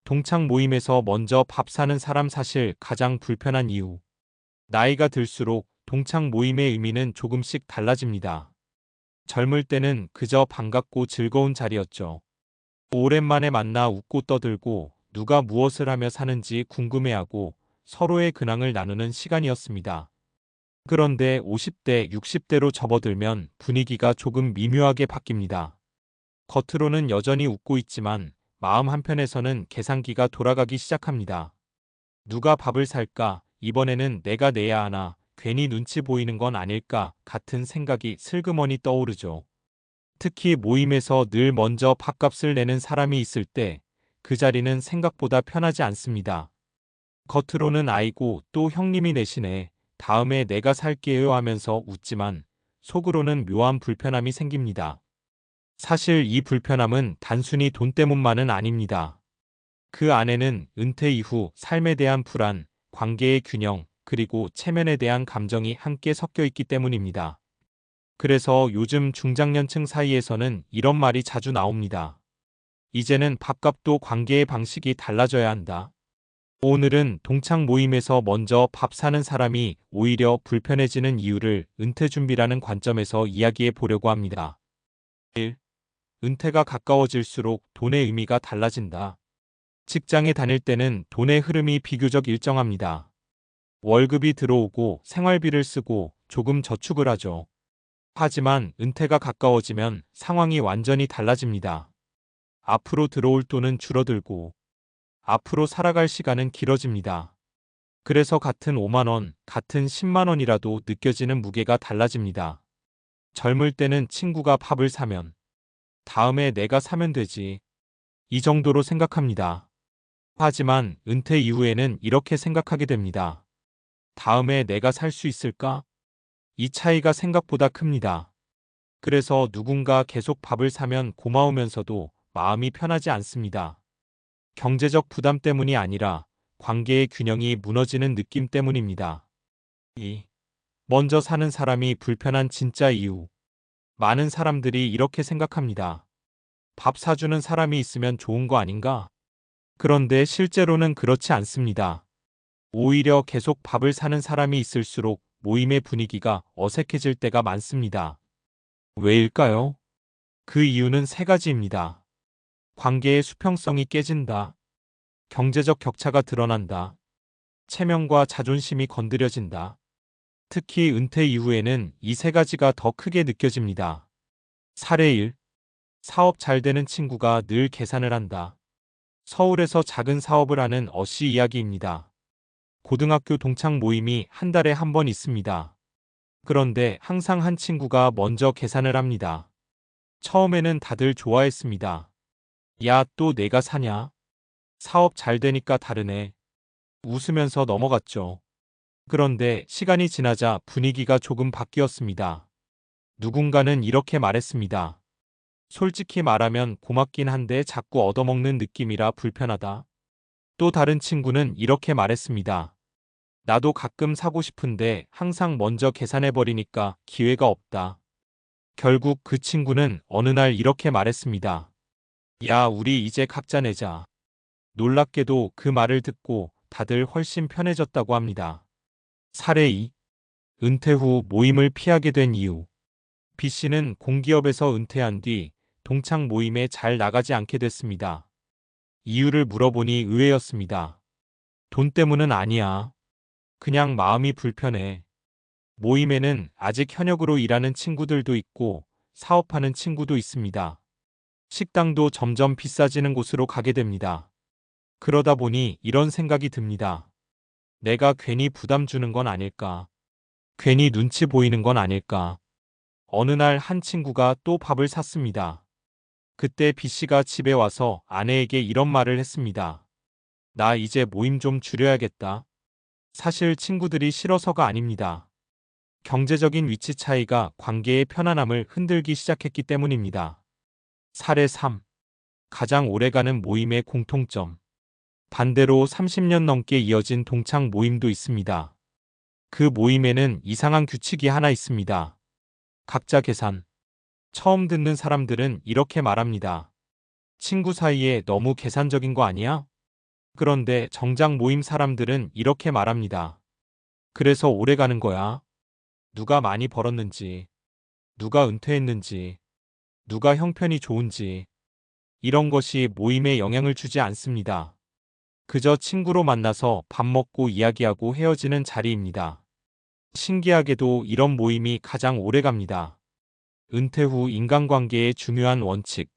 동창 모임에서 먼저 밥 사는 사람 사실 가장 불편한 이유. 나이가 들수록 동창 모임의 의미는 조금씩 달라집니다. 젊을 때는 그저 반갑고 즐거운 자리였죠. 오랜만에 만나 웃고 떠들고 누가 무엇을 하며 사는지 궁금해하고 서로의 근황을 나누는 시간이었습니다. 그런데 50대, 60대로 접어들면 분위기가 조금 미묘하게 바뀝니다. 겉으로는 여전히 웃고 있지만 마음 한편에서는 계산기가 돌아가기 시작합니다. 누가 밥을 살까? 이번에는 내가 내야 하나? 괜히 눈치 보이는 건 아닐까? 같은 생각이 슬그머니 떠오르죠. 특히 모임에서 늘 먼저 밥값을 내는 사람이 있을 때 그 자리는 생각보다 편하지 않습니다. 겉으로는 아이고 또 형님이 내시네. 다음에 내가 살게요 하면서 웃지만 속으로는 묘한 불편함이 생깁니다. 사실 이 불편함은 단순히 돈 때문만은 아닙니다. 그 안에는 은퇴 이후 삶에 대한 불안, 관계의 균형, 그리고 체면에 대한 감정이 함께 섞여 있기 때문입니다. 그래서 요즘 중장년층 사이에서는 이런 말이 자주 나옵니다. 이제는 밥값도 관계의 방식이 달라져야 한다. 오늘은 동창 모임에서 먼저 밥 사는 사람이 오히려 불편해지는 이유를 은퇴 준비라는 관점에서 이야기해 보려고 합니다. 1. 은퇴가 가까워질수록 돈의 의미가 달라진다. 직장에 다닐 때는 돈의 흐름이 비교적 일정합니다. 월급이 들어오고 생활비를 쓰고 조금 저축을 하죠. 하지만 은퇴가 가까워지면 상황이 완전히 달라집니다. 앞으로 들어올 돈은 줄어들고 앞으로 살아갈 시간은 길어집니다. 그래서 같은 5만 원, 같은 10만 원이라도 느껴지는 무게가 달라집니다. 젊을 때는 친구가 밥을 사면 다음에 내가 사면 되지. 이 정도로 생각합니다. 하지만 은퇴 이후에는 이렇게 생각하게 됩니다. 다음에 내가 살 수 있을까? 이 차이가 생각보다 큽니다. 그래서 누군가 계속 밥을 사면 고마우면서도 마음이 편하지 않습니다. 경제적 부담 때문이 아니라 관계의 균형이 무너지는 느낌 때문입니다. 2. 먼저 사는 사람이 불편한 진짜 이유. 많은 사람들이 이렇게 생각합니다. 밥 사주는 사람이 있으면 좋은 거 아닌가? 그런데 실제로는 그렇지 않습니다. 오히려 계속 밥을 사는 사람이 있을수록 모임의 분위기가 어색해질 때가 많습니다. 왜일까요? 그 이유는 세 가지입니다. 관계의 수평성이 깨진다. 경제적 격차가 드러난다. 체면과 자존심이 건드려진다. 특히 은퇴 이후에는 이 세 가지가 더 크게 느껴집니다. 사례 1. 사업 잘 되는 친구가 늘 계산을 한다. 서울에서 작은 사업을 하는 어씨 이야기입니다. 고등학교 동창 모임이 한 달에 한 번 있습니다. 그런데 항상 한 친구가 먼저 계산을 합니다. 처음에는 다들 좋아했습니다. 야, 또 내가 사냐? 사업 잘 되니까 다르네. 웃으면서 넘어갔죠. 그런데 시간이 지나자 분위기가 조금 바뀌었습니다. 누군가는 이렇게 말했습니다. 솔직히 말하면 고맙긴 한데 자꾸 얻어먹는 느낌이라 불편하다. 또 다른 친구는 이렇게 말했습니다. 나도 가끔 사고 싶은데 항상 먼저 계산해버리니까 기회가 없다. 결국 그 친구는 어느 날 이렇게 말했습니다. 야, 우리 이제 각자 내자. 놀랍게도 그 말을 듣고 다들 훨씬 편해졌다고 합니다. 사례 2. 은퇴 후 모임을 피하게 된 이유. B씨는 공기업에서 은퇴한 뒤 동창 모임에 잘 나가지 않게 됐습니다. 이유를 물어보니 의외였습니다. 돈 때문은 아니야. 그냥 마음이 불편해. 모임에는 아직 현역으로 일하는 친구들도 있고 사업하는 친구도 있습니다. 식당도 점점 비싸지는 곳으로 가게 됩니다. 그러다 보니 이런 생각이 듭니다. 내가 괜히 부담 주는 건 아닐까? 괜히 눈치 보이는 건 아닐까? 어느 날 한 친구가 또 밥을 샀습니다. 그때 B씨가 집에 와서 아내에게 이런 말을 했습니다. 나 이제 모임 좀 줄여야겠다. 사실 친구들이 싫어서가 아닙니다. 경제적인 위치 차이가 관계의 편안함을 흔들기 시작했기 때문입니다. 사례 3. 가장 오래가는 모임의 공통점. 반대로 30년 넘게 이어진 동창 모임도 있습니다. 그 모임에는 이상한 규칙이 하나 있습니다. 각자 계산. 처음 듣는 사람들은 이렇게 말합니다. 친구 사이에 너무 계산적인 거 아니야? 그런데 정작 모임 사람들은 이렇게 말합니다. 그래서 오래 가는 거야. 누가 많이 벌었는지, 누가 은퇴했는지, 누가 형편이 좋은지, 이런 것이 모임에 영향을 주지 않습니다. 그저 친구로 만나서 밥 먹고 이야기하고 헤어지는 자리입니다. 신기하게도 이런 모임이 가장 오래 갑니다. 은퇴 후 인간관계의 중요한 원칙.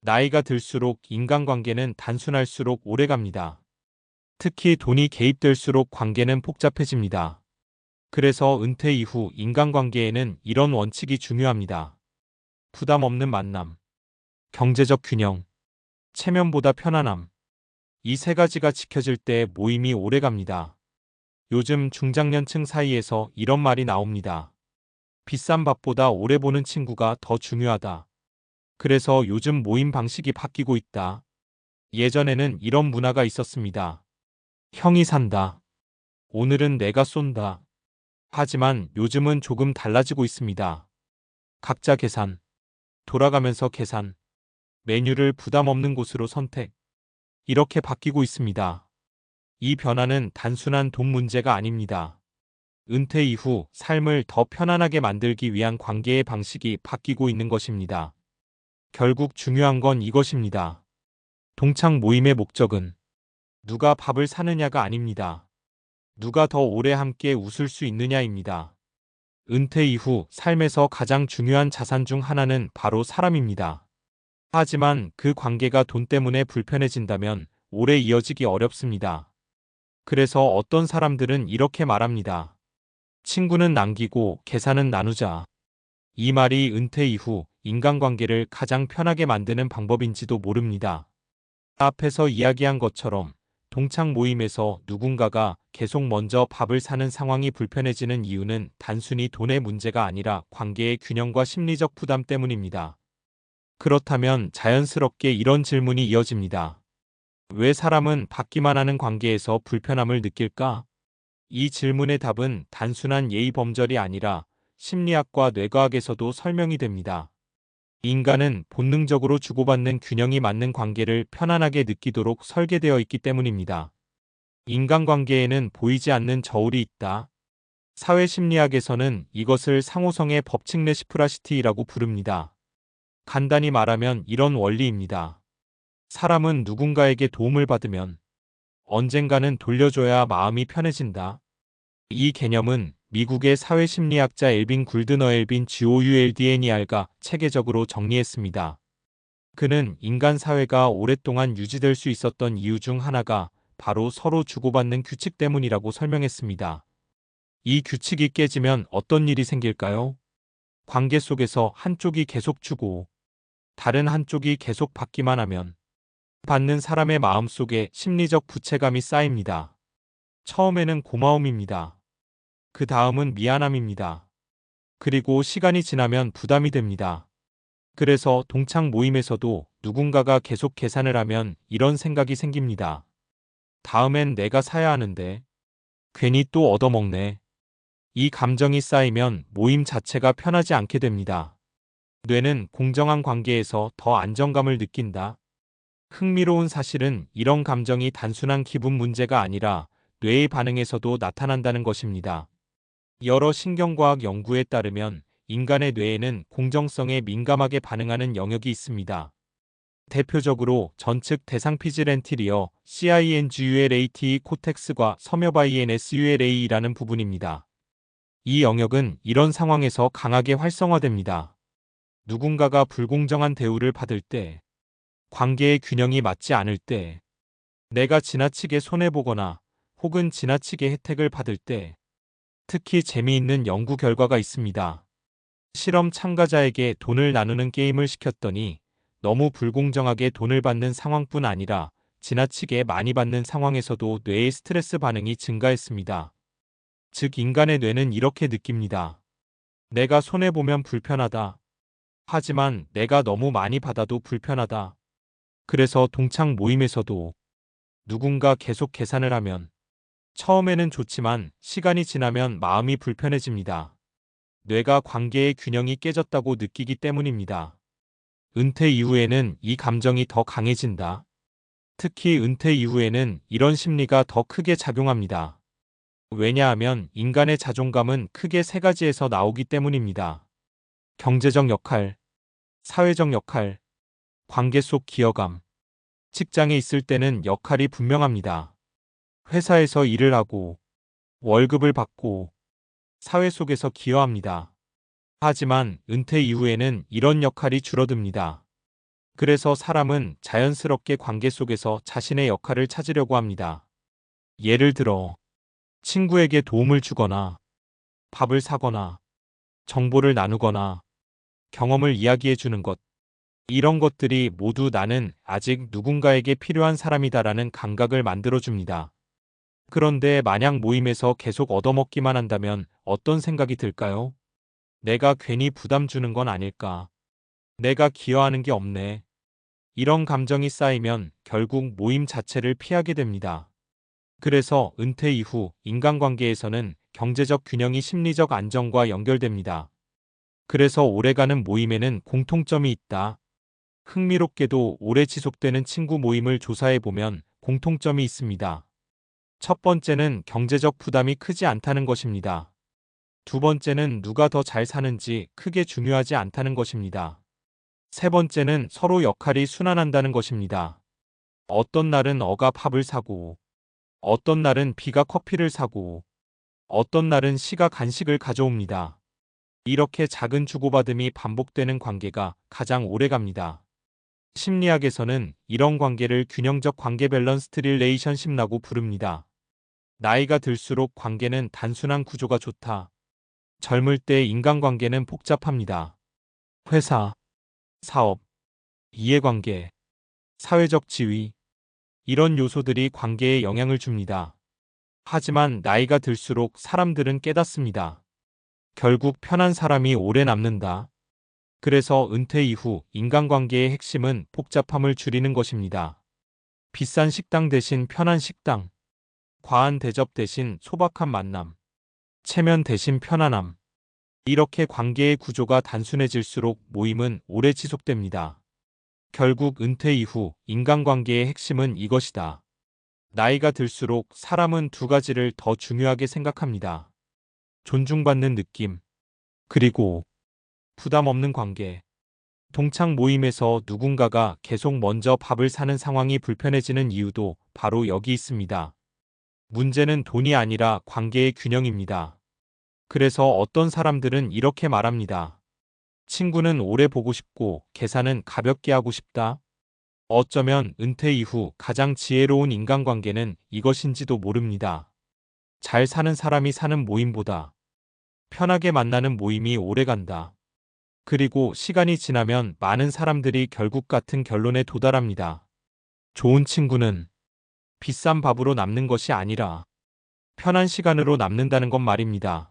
나이가 들수록 인간관계는 단순할수록 오래 갑니다. 특히 돈이 개입될수록 관계는 복잡해집니다. 그래서 은퇴 이후 인간관계에는 이런 원칙이 중요합니다. 부담 없는 만남, 경제적 균형, 체면보다 편안함. 이 세 가지가 지켜질 때 모임이 오래 갑니다. 요즘 중장년층 사이에서 이런 말이 나옵니다. 비싼 밥보다 오래 보는 친구가 더 중요하다. 그래서 요즘 모임 방식이 바뀌고 있다. 예전에는 이런 문화가 있었습니다. 형이 산다. 오늘은 내가 쏜다. 하지만 요즘은 조금 달라지고 있습니다. 각자 계산, 돌아가면서 계산, 메뉴를 부담 없는 곳으로 선택. 이렇게 바뀌고 있습니다. 이 변화는 단순한 돈 문제가 아닙니다. 은퇴 이후 삶을 더 편안하게 만들기 위한 관계의 방식이 바뀌고 있는 것입니다. 결국 중요한 건 이것입니다. 동창 모임의 목적은 누가 밥을 사느냐가 아닙니다. 누가 더 오래 함께 웃을 수 있느냐입니다. 은퇴 이후 삶에서 가장 중요한 자산 중 하나는 바로 사람입니다. 하지만 그 관계가 돈 때문에 불편해진다면 오래 이어지기 어렵습니다. 그래서 어떤 사람들은 이렇게 말합니다. 친구는 남기고 계산은 나누자. 이 말이 은퇴 이후 인간관계를 가장 편하게 만드는 방법인지도 모릅니다. 앞에서 이야기한 것처럼 동창 모임에서 누군가가 계속 먼저 밥을 사는 상황이 불편해지는 이유는 단순히 돈의 문제가 아니라 관계의 균형과 심리적 부담 때문입니다. 그렇다면 자연스럽게 이런 질문이 이어집니다. 왜 사람은 받기만 하는 관계에서 불편함을 느낄까? 이 질문의 답은 단순한 예의 범절이 아니라 심리학과 뇌과학에서도 설명이 됩니다. 인간은 본능적으로 주고받는 균형이 맞는 관계를 편안하게 느끼도록 설계되어 있기 때문입니다. 인간관계에는 보이지 않는 저울이 있다. 사회심리학에서는 이것을 상호성의 법칙 레시프라시티라고 부릅니다. 간단히 말하면 이런 원리입니다. 사람은 누군가에게 도움을 받으면 언젠가는 돌려줘야 마음이 편해진다. 이 개념은 미국의 사회심리학자 엘빈 굴드너 엘빈 GOULDNER가 체계적으로 정리했습니다. 그는 인간 사회가 오랫동안 유지될 수 있었던 이유 중 하나가 바로 서로 주고받는 규칙 때문이라고 설명했습니다. 이 규칙이 깨지면 어떤 일이 생길까요? 관계 속에서 한쪽이 계속 주고 다른 한쪽이 계속 받기만 하면 받는 사람의 마음속에 심리적 부채감이 쌓입니다. 처음에는 고마움입니다. 그 다음은 미안함입니다. 그리고 시간이 지나면 부담이 됩니다. 그래서 동창 모임에서도 누군가가 계속 계산을 하면 이런 생각이 생깁니다. 다음엔 내가 사야 하는데 괜히 또 얻어먹네. 이 감정이 쌓이면 모임 자체가 편하지 않게 됩니다. 뇌는 공정한 관계에서 더 안정감을 느낀다. 흥미로운 사실은 이런 감정이 단순한 기분 문제가 아니라 뇌의 반응에서도 나타난다는 것입니다. 여러 신경과학 연구에 따르면 인간의 뇌에는 공정성에 민감하게 반응하는 영역이 있습니다. 대표적으로 전측 대상피질엔티리어 CINGULATE 코텍스과 섬유바이NSULA라는 부분입니다. 이 영역은 이런 상황에서 강하게 활성화됩니다. 누군가가 불공정한 대우를 받을 때, 관계의 균형이 맞지 않을 때, 내가 지나치게 손해보거나 혹은 지나치게 혜택을 받을 때, 특히 재미있는 연구 결과가 있습니다. 실험 참가자에게 돈을 나누는 게임을 시켰더니 너무 불공정하게 돈을 받는 상황뿐 아니라 지나치게 많이 받는 상황에서도 뇌의 스트레스 반응이 증가했습니다. 즉 인간의 뇌는 이렇게 느낍니다. 내가 손해보면 불편하다. 하지만 내가 너무 많이 받아도 불편하다. 그래서 동창 모임에서도 누군가 계속 계산을 하면 처음에는 좋지만 시간이 지나면 마음이 불편해집니다. 뇌가 관계의 균형이 깨졌다고 느끼기 때문입니다. 은퇴 이후에는 이 감정이 더 강해진다. 특히 은퇴 이후에는 이런 심리가 더 크게 작용합니다. 왜냐하면 인간의 자존감은 크게 세 가지에서 나오기 때문입니다. 경제적 역할, 사회적 역할, 관계 속 기여감. 직장에 있을 때는 역할이 분명합니다. 회사에서 일을 하고 월급을 받고 사회 속에서 기여합니다. 하지만 은퇴 이후에는 이런 역할이 줄어듭니다. 그래서 사람은 자연스럽게 관계 속에서 자신의 역할을 찾으려고 합니다. 예를 들어 친구에게 도움을 주거나 밥을 사거나 정보를 나누거나 경험을 이야기해 주는 것. 이런 것들이 모두 나는 아직 누군가에게 필요한 사람이다라는 감각을 만들어줍니다. 그런데 만약 모임에서 계속 얻어먹기만 한다면 어떤 생각이 들까요? 내가 괜히 부담 주는 건 아닐까? 내가 기여하는 게 없네. 이런 감정이 쌓이면 결국 모임 자체를 피하게 됩니다. 그래서 은퇴 이후 인간관계에서는 경제적 균형이 심리적 안정과 연결됩니다. 그래서 오래가는 모임에는 공통점이 있다. 흥미롭게도 오래 지속되는 친구 모임을 조사해보면 공통점이 있습니다. 첫 번째는 경제적 부담이 크지 않다는 것입니다. 두 번째는 누가 더 잘 사는지 크게 중요하지 않다는 것입니다. 세 번째는 서로 역할이 순환한다는 것입니다. 어떤 날은 어가 밥을 사고, 어떤 날은 B가 커피를 사고, 어떤 날은 C가 간식을 가져옵니다. 이렇게 작은 주고받음이 반복되는 관계가 가장 오래 갑니다. 심리학에서는 이런 관계를 균형적 관계 밸런스드 릴레이션십이라고 부릅니다. 나이가 들수록 관계는 단순한 구조가 좋다. 젊을 때 인간관계는 복잡합니다. 회사, 사업, 이해관계, 사회적 지위, 이런 요소들이 관계에 영향을 줍니다. 하지만 나이가 들수록 사람들은 깨닫습니다. 결국 편한 사람이 오래 남는다. 그래서 은퇴 이후 인간관계의 핵심은 복잡함을 줄이는 것입니다. 비싼 식당 대신 편한 식당, 과한 대접 대신 소박한 만남, 체면 대신 편안함. 이렇게 관계의 구조가 단순해질수록 모임은 오래 지속됩니다. 결국 은퇴 이후 인간관계의 핵심은 이것이다. 나이가 들수록 사람은 두 가지를 더 중요하게 생각합니다. 존중받는 느낌, 그리고 부담 없는 관계. 동창 모임에서 누군가가 계속 먼저 밥을 사는 상황이 불편해지는 이유도 바로 여기 있습니다. 문제는 돈이 아니라 관계의 균형입니다. 그래서 어떤 사람들은 이렇게 말합니다. 친구는 오래 보고 싶고 계산은 가볍게 하고 싶다. 어쩌면 은퇴 이후 가장 지혜로운 인간관계는 이것인지도 모릅니다. 잘 사는 사람이 사는 모임보다 편하게 만나는 모임이 오래간다. 그리고 시간이 지나면 많은 사람들이 결국 같은 결론에 도달합니다. 좋은 친구는 비싼 밥으로 남는 것이 아니라 편한 시간으로 남는다는 것 말입니다.